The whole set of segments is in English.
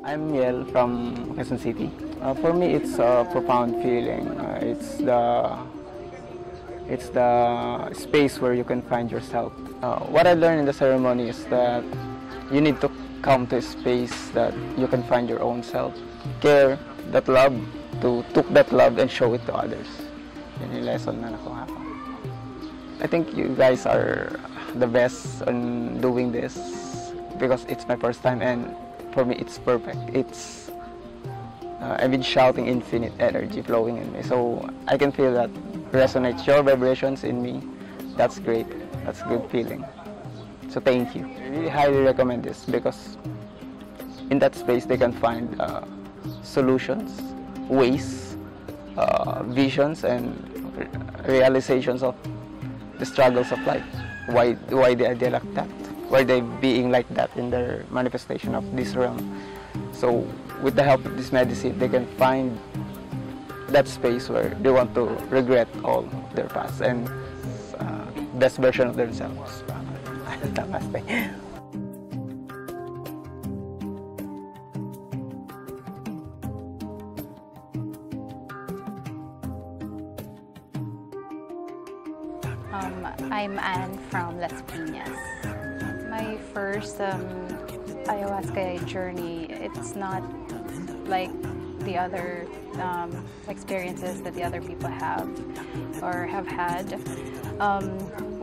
I'm Miel from Quezon City. For me, it's a profound feeling. It's the space where you can find yourself. What I learned in the ceremony is that you need to come to a space that you can find your own self. Care that love, to took that love and show it to others. Yun yung lesson na nakuha ko. I think you guys are the best on doing this because it's my first time, and for me it's perfect. I've been shouting infinite energy flowing in me, so I can feel that resonates your vibrations in me. That's great. That's a good feeling. So thank you. I really highly recommend this because in that space they can find solutions, ways, visions, and realizations of the struggles of life. Why they are like that? Why they being like that in their manifestation of this realm? So with the help of this medicine, they can find that space where they want to regret all their past and best version of themselves. I'm Anne from Las Piñas. My first ayahuasca journey, it's not like the other experiences that the other people have or have had.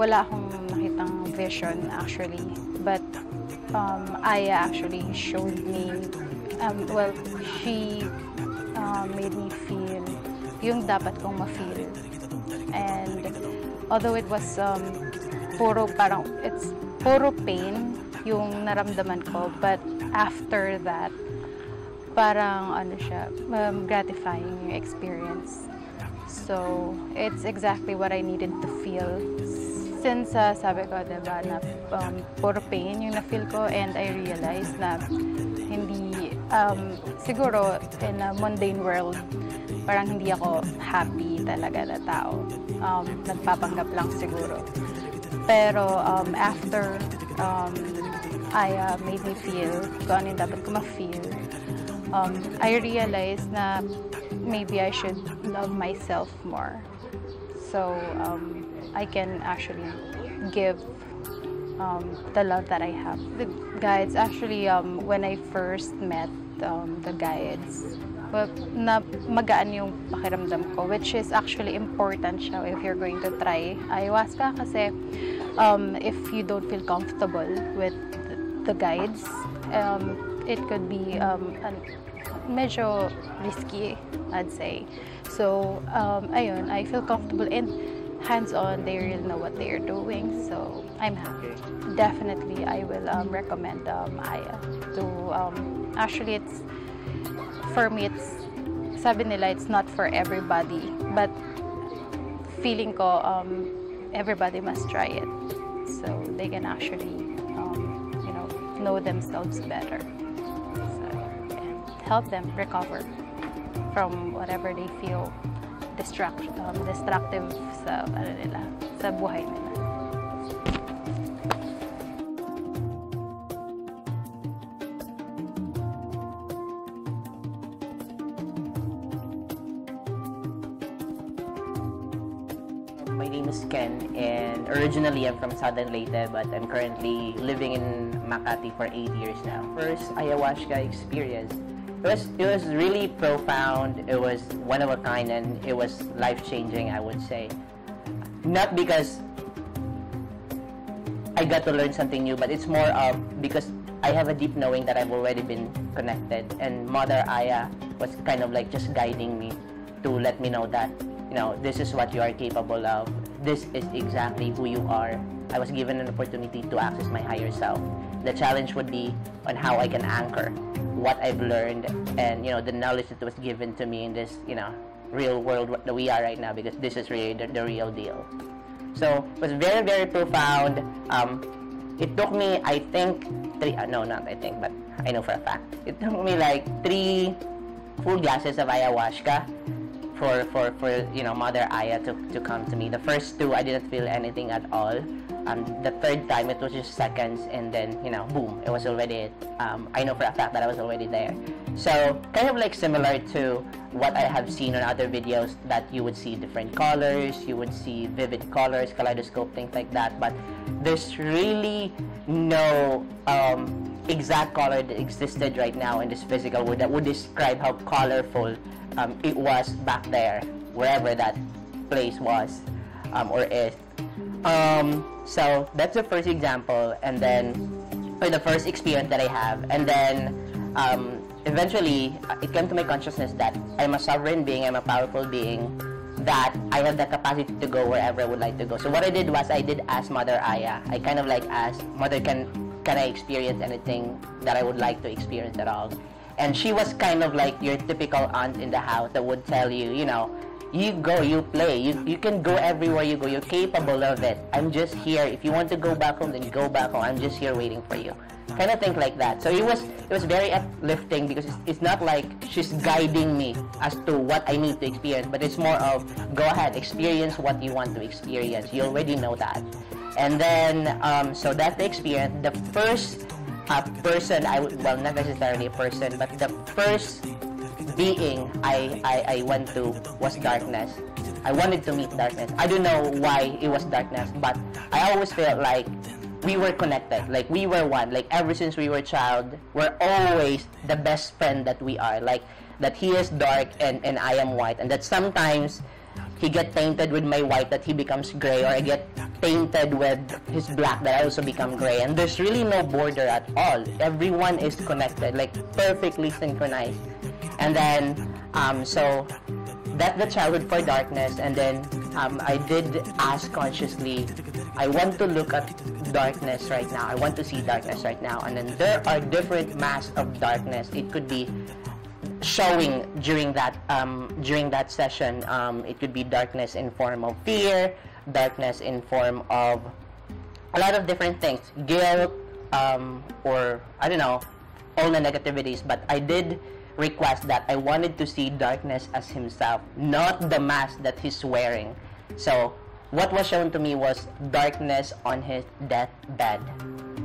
Wala akong nakitang vision actually, but Aya actually showed me, she made me feel yung dapat kong ma-feel. And although it was it's puro pain yung naramdaman ko, but after that, parang gratifying experience. So it's exactly what I needed to feel. Since sabi ko, diba, na puro pain yung na-feel ko, and I realized na hindi, siguro in a mundane world, parang hindi ako happy talaga na tao. Nagpapanggap lang siguro. Pero after Aya made me feel kung ano yung dapat ko ma-feel, I realized na maybe I should love myself more. So I can actually give the love that I have. The guides, actually, when I first met the guides, na magaan yung pakiramdam ko, which is actually important siya if you're going to try ayahuasca, kasi if you don't feel comfortable with the guides, it could be medyo risky, I'd say. So ayun, I feel comfortable and hands-on. They really know what they are doing, so I'm happy. Definitely I will recommend Aya to actually, it's for me, it's, sabi nila, it's not for everybody, but feeling ko everybody must try it, so they can actually know themselves better, so, and help them recover from whatever they feel destructive sa sa buhay nila. My name is Ken, and originally I'm from Southern Leyte, but I'm currently living in Makati for 8 years now. First ayahuasca experience, it was really profound. It was one of a kind, and it was life-changing, I would say. Not because I got to learn something new, but it's more of because I have a deep knowing that I've already been connected, and Mother Aya was kind of like just guiding me to let me know that, this is what you are capable of. This is exactly who you are. I was given an opportunity to access my higher self. The challenge would be on how I can anchor what I've learned and, the knowledge that was given to me in this, real world that we are right now, because this is really the real deal. So it was very, very profound. It took me, I think, not I think, but I know for a fact. It took me like 3 full glasses of ayahuasca for you know, Mother Aya to come to me. The first two, I didn't feel anything at all. The third time, it was just seconds, and then, you know, boom, it was already, I know for a fact that I was already there. So, kind of like similar to what I have seen on other videos, that you would see different colors, you would see vivid colors, kaleidoscope, things like that, but there's really no exact color that existed right now in this physical world that would describe how colorful it was back there, wherever that place was or is. So that's the first example, and then, or the first experience that I have, and then eventually it came to my consciousness that I'm a sovereign being, I'm a powerful being, that I have the capacity to go wherever I would like to go. So what I did was, I did ask Mother Aya. I kind of like asked, Mother, can I experience anything that I would like to experience at all? And she was kind of like your typical aunt in the house that would tell you, you know, you go, you play, you can go everywhere you go, you're capable of it. I'm just here. If you want to go back home, then go back home. I'm just here waiting for you. Kind of think like that. So it was very uplifting, because it's not like she's guiding me as to what I need to experience, but it's more of, go ahead, experience what you want to experience. You already know that. And then, so that's the experience. The first person, well, not necessarily a person, but the first being I went to was darkness. I wanted to meet darkness. I don't know why it was darkness, but I always felt like we were connected, like we were one. Like ever since we were a child, we're always the best friend that we are. Like that he is dark and I am white, and that sometimes he get painted with my white, that he becomes gray, or I get painted with his black, that I also become gray. And there's really no border at all. Everyone is connected, like perfectly synchronized. And then, so that's the childhood for darkness. And then I did ask consciously, I want to look at darkness right now. I want to see darkness right now. And then there are different masks of darkness. It could be showing during that session. It could be darkness in form of fear, darkness in form of a lot of different things, guilt, or I don't know, all the negativities. But I did request that I wanted to see darkness as himself, not the mask that he's wearing. So what was shown to me was darkness on his deathbed.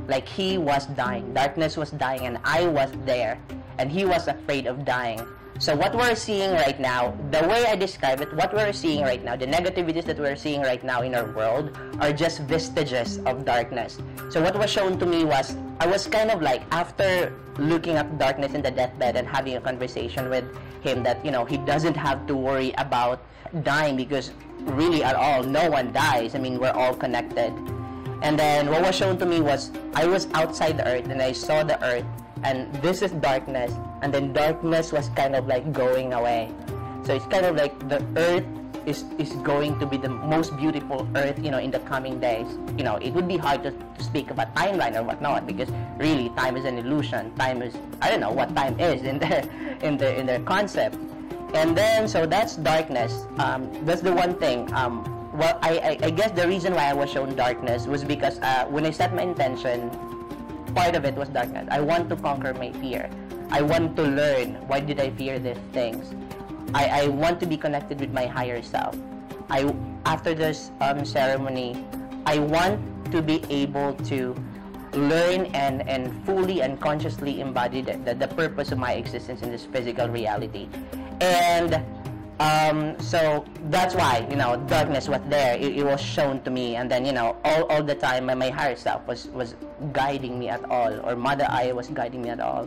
Like he was dying. Darkness was dying, and I was there, and he was afraid of dying. So what we're seeing right now, the way I describe it, what we're seeing right now, the negativities that we're seeing right now in our world are just vestiges of darkness. So what was shown to me was, I was kind of like, after looking at darkness in the deathbed and having a conversation with him, that, you know, he doesn't have to worry about dying, because really at all, no one dies. I mean, we're all connected. And then what was shown to me was, I was outside the earth and I saw the earth, and this is darkness, and then darkness was kind of like going away. So it's kind of like the earth is going to be the most beautiful earth, you know, in the coming days. You know, it would be hard to speak about timeline or whatnot, because really time is an illusion. Time is, I don't know what time is in their concept. And then, so that's darkness. That's the one thing. Well, I guess the reason why I was shown darkness was because when I set my intention, part of it was darkness. I want to conquer my fear. I want to learn, why did I fear these things? I want to be connected with my higher self. After this ceremony, I want to be able to learn and fully and consciously embody the purpose of my existence in this physical reality. And so that's why, you know, darkness was there. It was shown to me, and then, you know, all the time my higher self was guiding me at all, or Mother Aya was guiding me at all.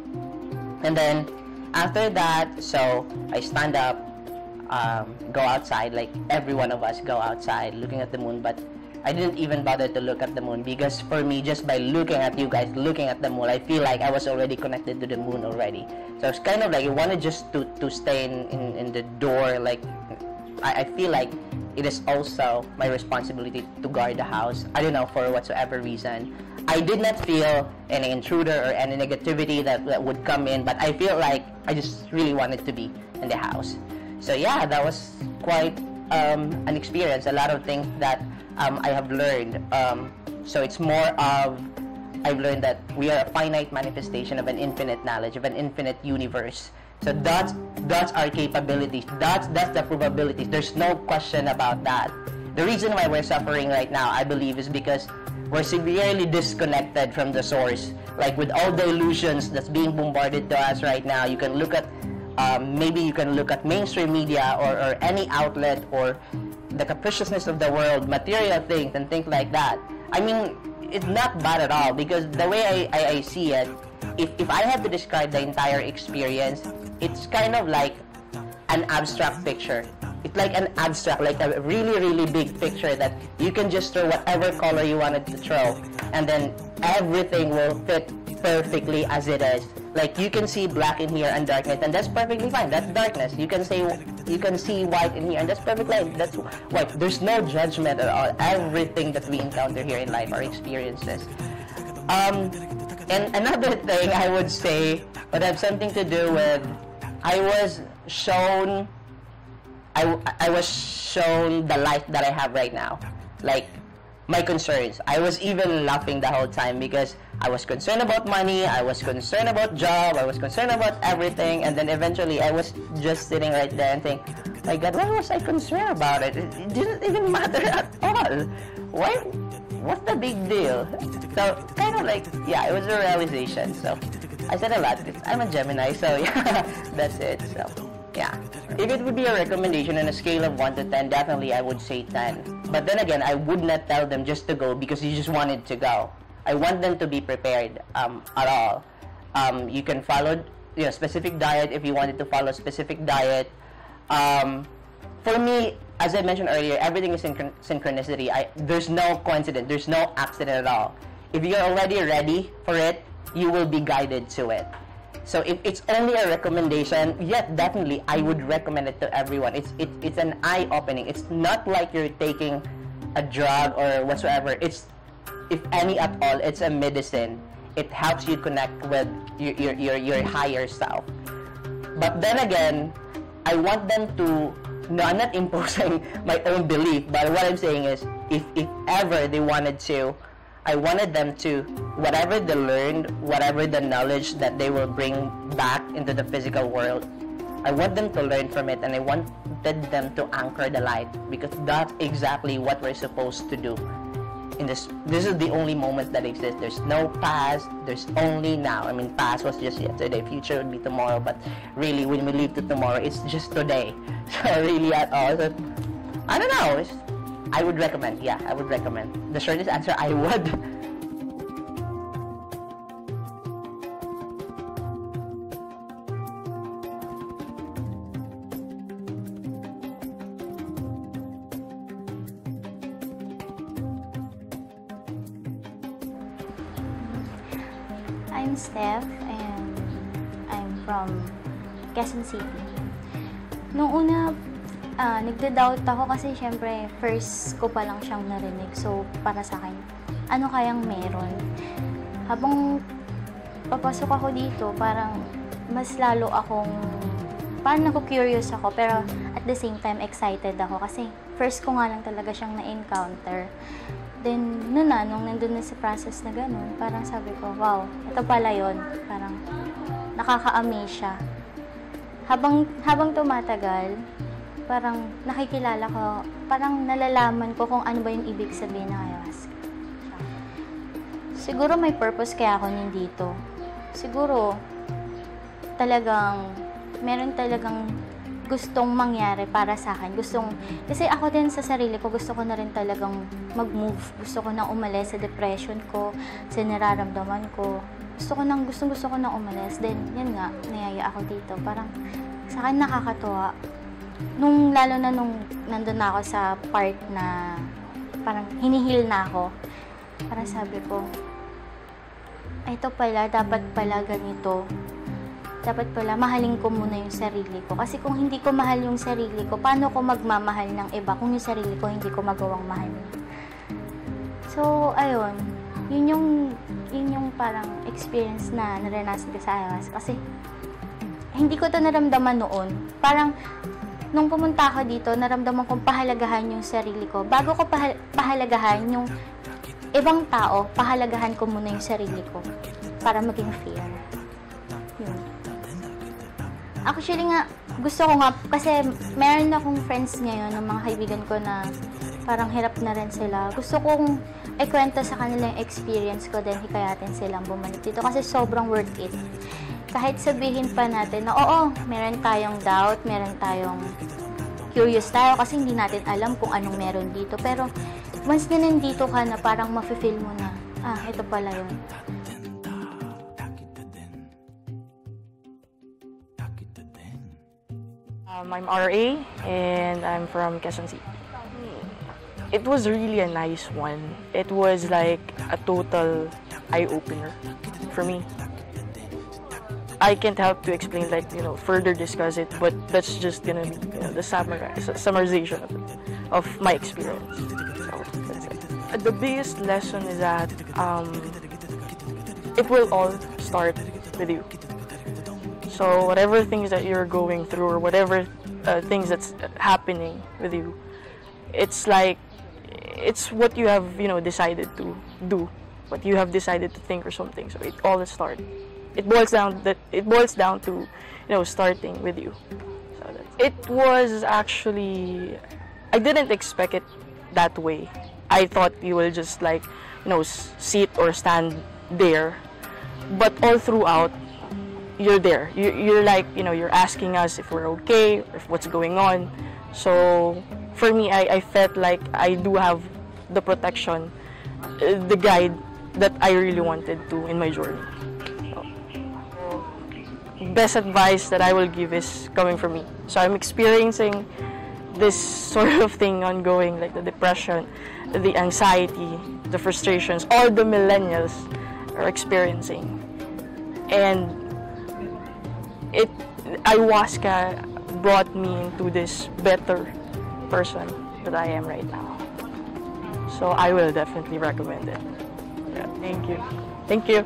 And then after that, so I stand up, go outside, like every one of us go outside looking at the moon. But I didn't even bother to look at the moon, because for me, just by looking at you guys, looking at the moon, I feel like I was already connected to the moon already. So it's kind of like I wanted just to stay in the door. Like I feel like it is also my responsibility to guard the house. I don't know, for whatsoever reason. I did not feel any intruder or any negativity that would come in, but I feel like I just really wanted to be in the house. So yeah, that was quite an experience. A lot of things that I have learned. So it's more of, I've learned that we are a finite manifestation of an infinite knowledge, of an infinite universe. So that's our capabilities. That's the probabilities. There's no question about that. The reason why we're suffering right now, I believe, is because we're severely disconnected from the source. Like with all the illusions that's being bombarded to us right now, you can look at maybe you can look at mainstream media or any outlet or the capriciousness of the world, material things and things like that. I mean, it's not bad at all, because the way I see it, if I had to describe the entire experience, it's kind of like an abstract picture. It's like an abstract, like a really, really big picture that you can just throw whatever color you wanted to throw, and then everything will fit perfectly as it is. Like you can see black in here and darkness, and that's perfectly fine. That's darkness. You can see white in here, and that's perfectly fine. That's white. There's no judgment at all. Everything that we encounter here in life are experiences. And another thing I would say would have something to do with I was shown the life that I have right now. Like my concerns. I was even laughing the whole time because I was concerned about money, I was concerned about job, I was concerned about everything, and then eventually I was just sitting right there and think, my God, why was I concerned about it? It didn't even matter at all. Why? What's the big deal? So kind of like, yeah, it was a realization. So I said a lot. I'm a Gemini, so yeah, that's it. So yeah. If it would be a recommendation on a scale of 1 to 10, definitely I would say 10. But then again, I would not tell them just to go because you just wanted to go. I want them to be prepared at all. You can follow specific diet if you wanted to follow a specific diet. For me, as I mentioned earlier, everything is synchronicity. There's no coincidence. There's no accident at all. If you're already ready for it, you will be guided to it. So if it's only a recommendation, yes, definitely I would recommend it to everyone. It's an eye-opening. It's not like you're taking a drug or whatsoever. It's, if any at all, it's a medicine. It helps you connect with your higher self. But then again, I want them to, no, I'm not imposing my own belief, but what I'm saying is, if ever they wanted to, I wanted them to, whatever they learned, whatever the knowledge that they will bring back into the physical world, I want them to learn from it, and I wanted them to anchor the light, because that's exactly what we're supposed to do. This is the only moment that exists. There's no past, there's only now. I mean, past was just yesterday, future would be tomorrow, but really, when we leave to tomorrow, it's just today. So really at all, so, I don't know, I would recommend, yeah, I would recommend. The shortest answer, I would. I'm Steph, and I'm from Quezon City. Nung una, nagda-doubt ako kasi syempre first ko pa lang siyang narinig. So, para sa akin, ano kayang meron? Habang papasok ako dito, parang mas lalo akong, parang curious ako, pero at the same time excited ako kasi first ko nga lang talaga siyang na-encounter. Then, nung nandun na sa process na gano'n, parang sabi ko, wow, ito pala yun. Parang nakaka-amaze siya. Habang tumatagal, parang nakikilala ko, parang nalalaman ko kung ano ba yung ibig sabihin ng ayahuasca. Siguro may purpose kaya ako nandito. Siguro, meron talagang gustong mangyari para sa akin. Kasi ako din sa sarili ko, gusto ko na rin talagang mag-move. Gusto ko nang umalis sa depression ko, sa nararamdaman ko. Gusto ko nang umalis. Then, yun nga, niyaya ako dito. Parang, sa akin nakakatuwa. Lalo na nung nandun na ako sa part na parang hinihil na ako. Parang sabi ko, ito pala, dapat pala ganito. Dapat pala, mahalin ko muna yung sarili ko. Kasi kung hindi ko mahal yung sarili ko, paano ko magmamahal ng iba kung yung sarili ko hindi ko magawang mahal? So, ayun. Yun yung parang experience na naranasan ko sa ayahuasca. Kasi, hindi ko to naramdaman noon. Parang, nung pumunta ako dito, naramdaman kong pahalagahan yung sarili ko. Bago ko pahalagahan yung ibang tao, pahalagahan ko muna yung sarili ko para maging fair. Yun. Actually nga, gusto ko nga, kasi meron akong friends ngayon, ng mga kaibigan ko na parang hirap na rin sila. Gusto kong ikwento sa kanila yung experience ko, then hikayatin silang bumalik dito kasi sobrang worth it. Kahit sabihin pa natin na oo, meron tayong doubt, meron tayong curious tayo kasi hindi natin alam kung anong meron dito. Pero once na nandito ka na, parang mafe-feel mo na, ito pala yun. I'm RA and I'm from Quezon City. It was really a nice one. It was like a total eye-opener for me. I can't help to explain, like, further discuss it, but that's just gonna be the summarization of my experience. So that's it. The biggest lesson is that it will all start with you. So whatever things that you're going through, or whatever things that's happening with you, it's like, it's what you have, decided to do, what you have decided to think or something. So it all starts. It boils down to, starting with you. So it was actually, I didn't expect it that way. I thought you will just like, sit or stand there, but all throughout, you're there. You're like, you're asking us if we're okay, or if what's going on. So for me, I felt like I do have the protection, the guide that I really wanted to in my journey. So, best advice that I will give is coming from me. So I'm experiencing this sort of thing ongoing, like the depression, the anxiety, the frustrations, all the millennials are experiencing. And ayahuasca brought me into this better person that I am right now. So I will definitely recommend it. Yeah, thank you. Thank you.